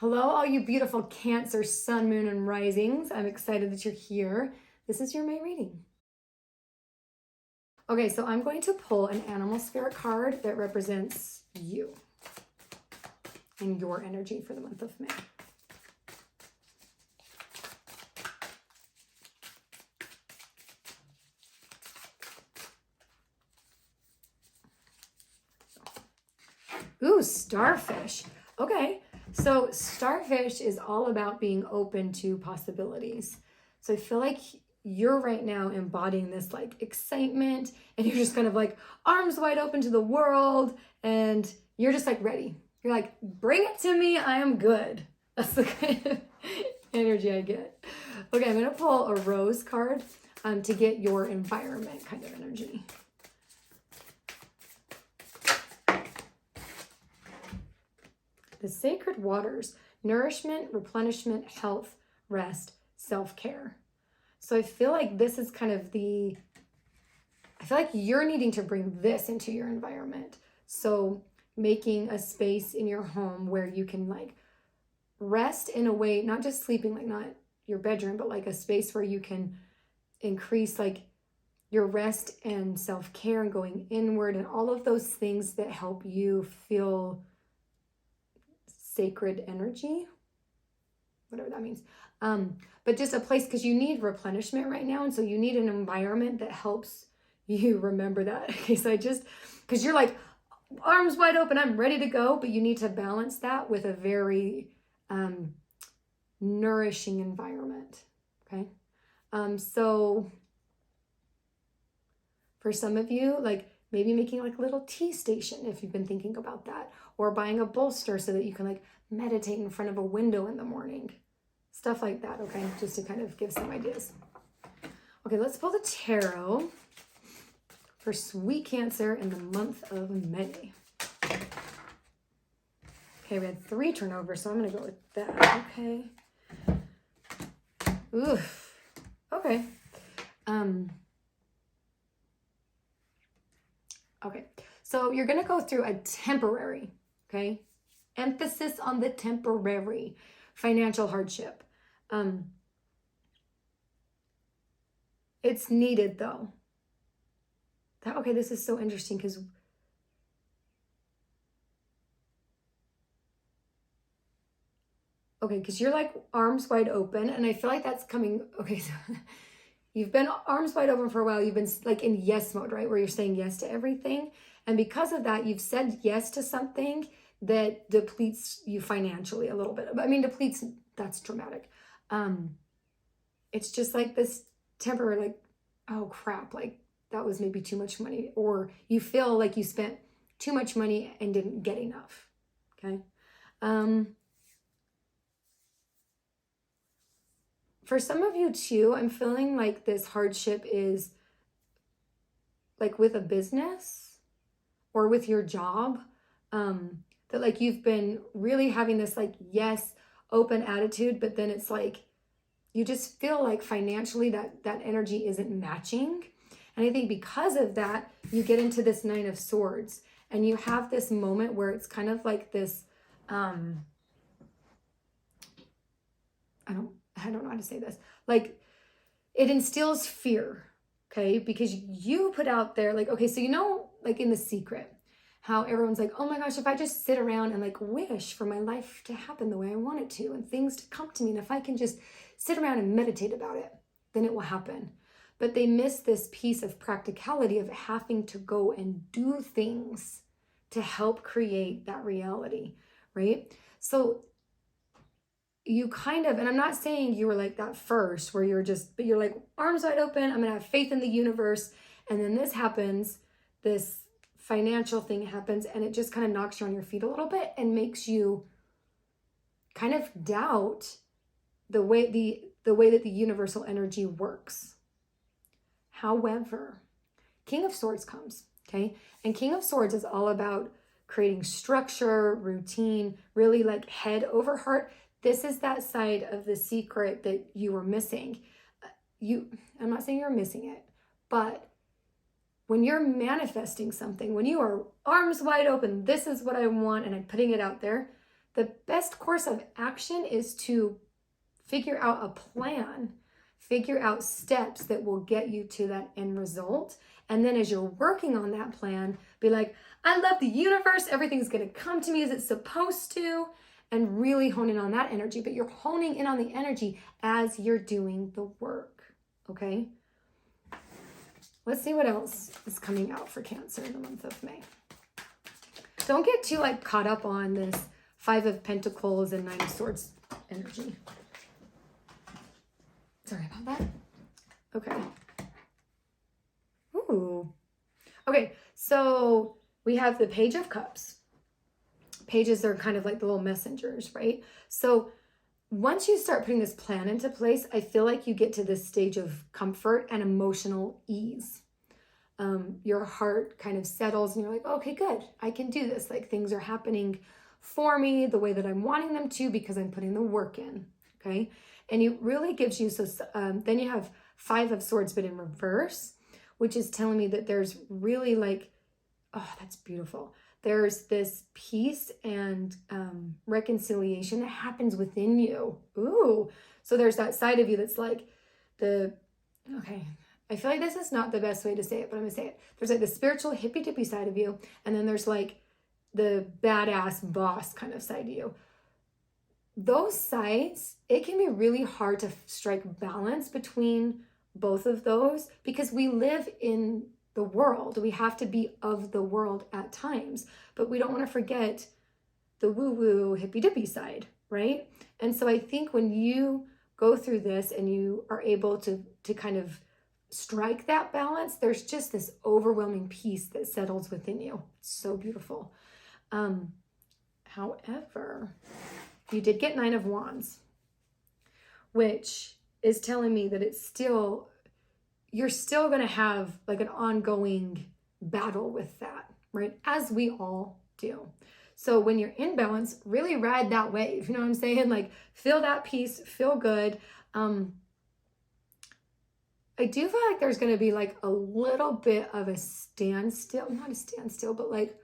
Hello, all you beautiful Cancer, Sun, Moon, and Risings. I'm excited that you're here. This is your May reading. Okay, so I'm going to pull an animal spirit card that represents you and your energy for the month of May. Ooh, starfish. Okay, so starfish is all about being open to possibilities. So I feel like you're right now embodying this like excitement, and you're just kind of like arms wide open to the world, and you're just like ready. You're like, bring it to me, I am good. That's the kind of energy I get. Okay, I'm gonna pull a rose card to get your environment kind of energy. The sacred waters, nourishment, replenishment, health, rest, self-care. So I feel like this is kind of I feel like you're needing to bring this into your environment. So making a space in your home where you can like rest in a way, not just sleeping, like not your bedroom, but like a space where you can increase like your rest and self-care and going inward and all of those things that help you feel sacred energy, whatever that means. But just a place, because you need replenishment right now. And so you need an environment that helps you remember that. Okay, so because you're like arms wide open, I'm ready to go, but you need to balance that with a very nourishing environment. Okay. So for some of you, like maybe making like a little tea station if you've been thinking about that, or buying a bolster so that you can like meditate in front of a window in the morning. Stuff like that, okay? Just to kind of give some ideas. Okay, let's pull the tarot for sweet Cancer in the month of May. Okay, we had 3 turnovers, so I'm gonna go with that, okay? Oof, okay. Okay, so you're gonna go through a temporary, okay? Emphasis on the temporary financial hardship. It's needed though. Okay, this is so interesting because you're like arms wide open, and I feel like that's coming. Okay, so you've been arms wide open for a while. You've been like in yes mode, right? Where you're saying yes to everything. And because of that, you've said yes to something that depletes you financially a little bit. I mean, depletes, that's dramatic. It's just like this temporary, like, oh crap, like that was maybe too much money. Or you feel like you spent too much money and didn't get enough, okay? For some of you too, I'm feeling like this hardship is like with a business or with your job, that like you've been really having this like yes, open attitude, but then it's like you just feel like financially that energy isn't matching. And I think because of that, you get into this 9 of Swords and you have this moment where it's kind of like this, I don't know how to say this. Like it instills fear, okay? Because you put out there like, okay, so you know, like in The Secret, how everyone's like, oh my gosh, if I just sit around and like wish for my life to happen the way I want it to and things to come to me, and if I can just sit around and meditate about it, then it will happen. But they miss this piece of practicality of having to go and do things to help create that reality, right? So you kind of, and I'm not saying you were like that first where but you're like arms wide open, I'm gonna have faith in the universe, and then this happens, this financial thing happens, and it just kind of knocks you on your feet a little bit and makes you kind of doubt the way that the universal energy works. However, King of Swords comes, okay? And King of Swords is all about creating structure, routine, really like head over heart. This is that side of The Secret that you were missing. I'm not saying you're missing it, but when you're manifesting something, when you are arms wide open, this is what I want, and I'm putting it out there, The best course of action is to figure out a plan, figure out steps that will get you to that end result. And then as you're working on that plan, be like, I love the universe. Everything's going to come to me as it's supposed to. And really hone in on that energy. But you're honing in on the energy as you're doing the work. Okay? Let's see what else is coming out for Cancer in the month of May. Don't get too like caught up on this 5 of Pentacles and 9 of Swords energy. Sorry about that. Okay. Ooh. Okay, so we have the Page of Cups. Pages are kind of like the little messengers, right? So once you start putting this plan into place, I feel like you get to this stage of comfort and emotional ease. Your heart kind of settles and you're like, okay, good. I can do this. Like things are happening for me the way that I'm wanting them to because I'm putting the work in, okay? And it really gives you, so then you have 5 of Swords, but in reverse, which is telling me that there's really like, oh, that's beautiful. There's this peace and reconciliation that happens within you. Ooh, so there's that side of you that's like okay, I feel like this is not the best way to say it, but I'm gonna say it. There's like the spiritual hippy-dippy side of you, and then there's like the badass boss kind of side of you. Those sides, it can be really hard to strike balance between both of those because we live in the world. We have to be of the world at times, but we don't want to forget the woo-woo hippy-dippy side, right? And so I think when you go through this and you are able to kind of strike that balance, there's just this overwhelming peace that settles within you. It's so beautiful. However, you did get 9 of Wands, which is telling me that you're still going to have like an ongoing battle with that, right? As we all do. So when you're in balance, really ride that wave. You know what I'm saying? Like feel that peace, feel good. I do feel like there's going to be like a little bit of a standstill, not a standstill, but like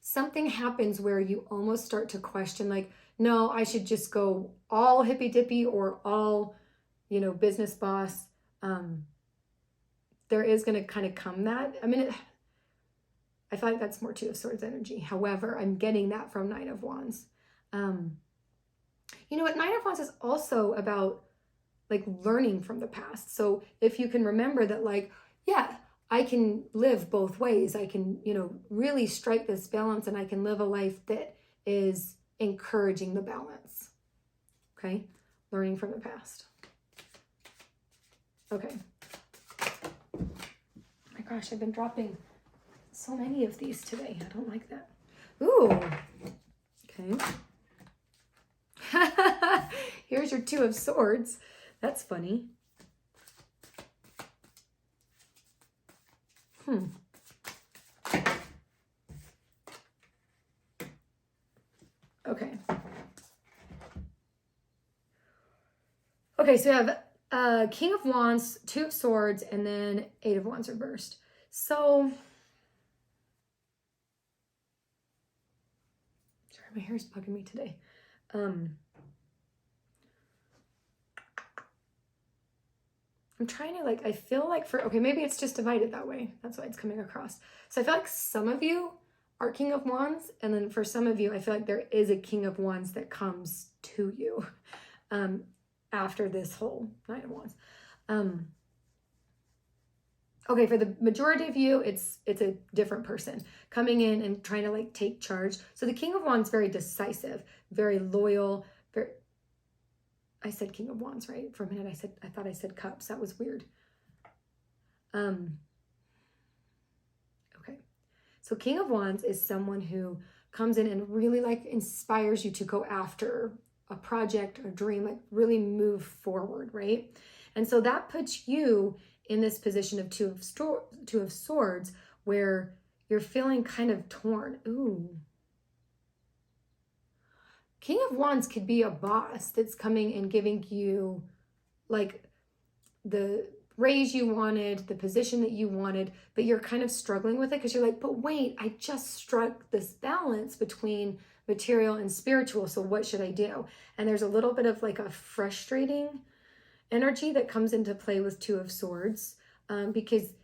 something happens where you almost start to question like, no, I should just go all hippy dippy or all, business boss. There is going to kind of come that. I mean, I feel like that's more 2 of Swords energy. However, I'm getting that from 9 of Wands. You know what? 9 of Wands is also about like learning from the past. So if you can remember that like, yeah, I can live both ways. I can, really strike this balance and I can live a life that is encouraging the balance. Okay? Learning from the past. Okay. My gosh, I've been dropping so many of these today. I don't like that. Ooh. Okay. Here's your 2 of Swords. That's funny. Okay. Okay, so we have King of Wands, 2 of Swords, and then 8 of Wands reversed. So, sorry, my hair's bugging me today. I'm trying to I feel like okay, maybe it's just divided that way. That's why it's coming across. So I feel like some of you are King of Wands, and then for some of you, I feel like there is a King of Wands that comes to you after this whole 9 of Wands. Okay, for the majority of you, it's a different person coming in and trying to take charge. So the King of Wands, very decisive, very loyal, I said King of Wands, right? For a minute, I thought I said Cups. That was weird. Okay. So King of Wands is someone who comes in and really inspires you to go after a project or dream, really move forward, right? And so that puts you in this position of 2 of Swords where you're feeling kind of torn. Ooh. King of Wands could be a boss that's coming and giving you the raise you wanted, the position that you wanted, but you're kind of struggling with it because you're like, but wait, I just struck this balance between material and spiritual. So what should I do? And there's a little bit of like a frustrating energy that comes into play with Two of Swords, because,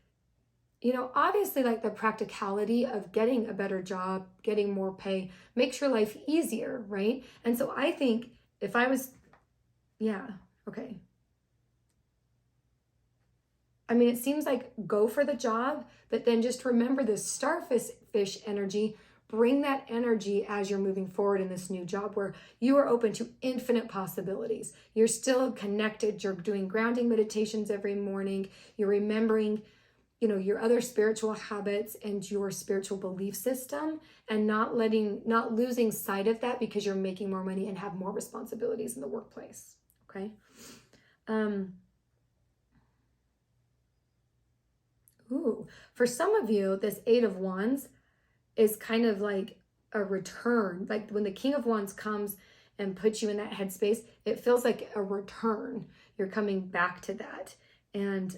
you know, obviously like the practicality of getting a better job, getting more pay makes your life easier, right? And so I think if I was, yeah, okay. I mean, it seems like go for the job, but then just remember this starfish energy. Bring that energy as you're moving forward in this new job where you are open to infinite possibilities. You're still connected. You're doing grounding meditations every morning. You're remembering, you know, your other spiritual habits and your spiritual belief system, and not losing sight of that because you're making more money and have more responsibilities in the workplace. Okay. Ooh, for some of you, this Eight of Wands is kind of like a return. Like when the King of Wands comes and puts you in that headspace, it feels like a return. You're coming back to that. And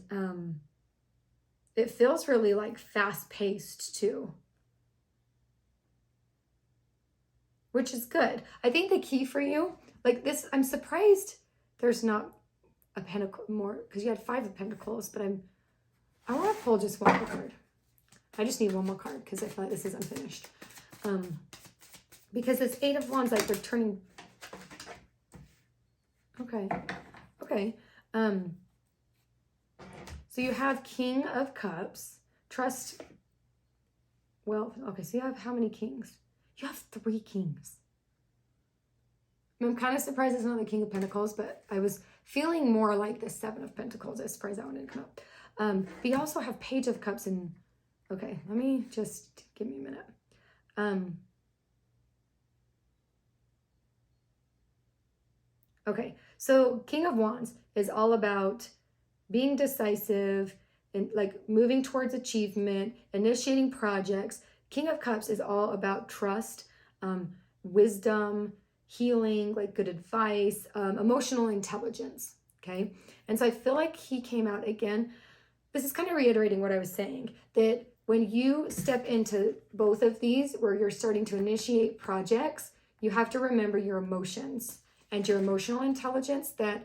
it feels really like fast-paced too, which is good. I think the key for you, like this, I'm surprised there's not a pentacle more, because you had 5 of Pentacles, but I want to pull just one more card. I just need one more card because I feel like this is unfinished. Because this Eight of Wands, like they're turning. Okay. So you have King of Cups. Trust. Well, okay, so you have how many kings? You have 3 kings. I'm kind of surprised it's not the King of Pentacles, but I was feeling more like the 7 of Pentacles. I was surprised that one didn't come up. But you also have Page of Cups and, okay, let me just, give me a minute. Okay, so King of Wands is all about being decisive and like moving towards achievement, initiating projects. King of Cups is all about trust, wisdom, healing, like good advice, emotional intelligence, okay? And so I feel like he came out again. This is kind of reiterating what I was saying, that when you step into both of these, where you're starting to initiate projects, you have to remember your emotions and your emotional intelligence, that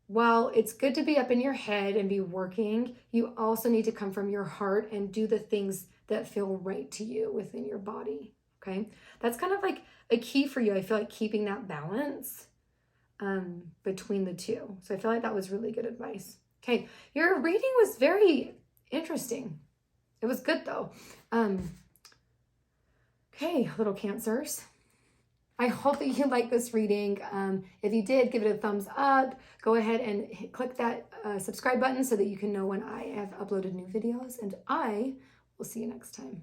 while it's good to be up in your head and be working, you also need to come from your heart and do the things that feel right to you within your body, okay? That's kind of like a key for you. I feel like keeping that balance between the two. So I feel like that was really good advice. Okay, your reading was very interesting. It was good though. Okay, little Cancers. I hope that you like this reading. If you did, give it a thumbs up. Go ahead and click that subscribe button so that you can know when I have uploaded new videos. And I will see you next time.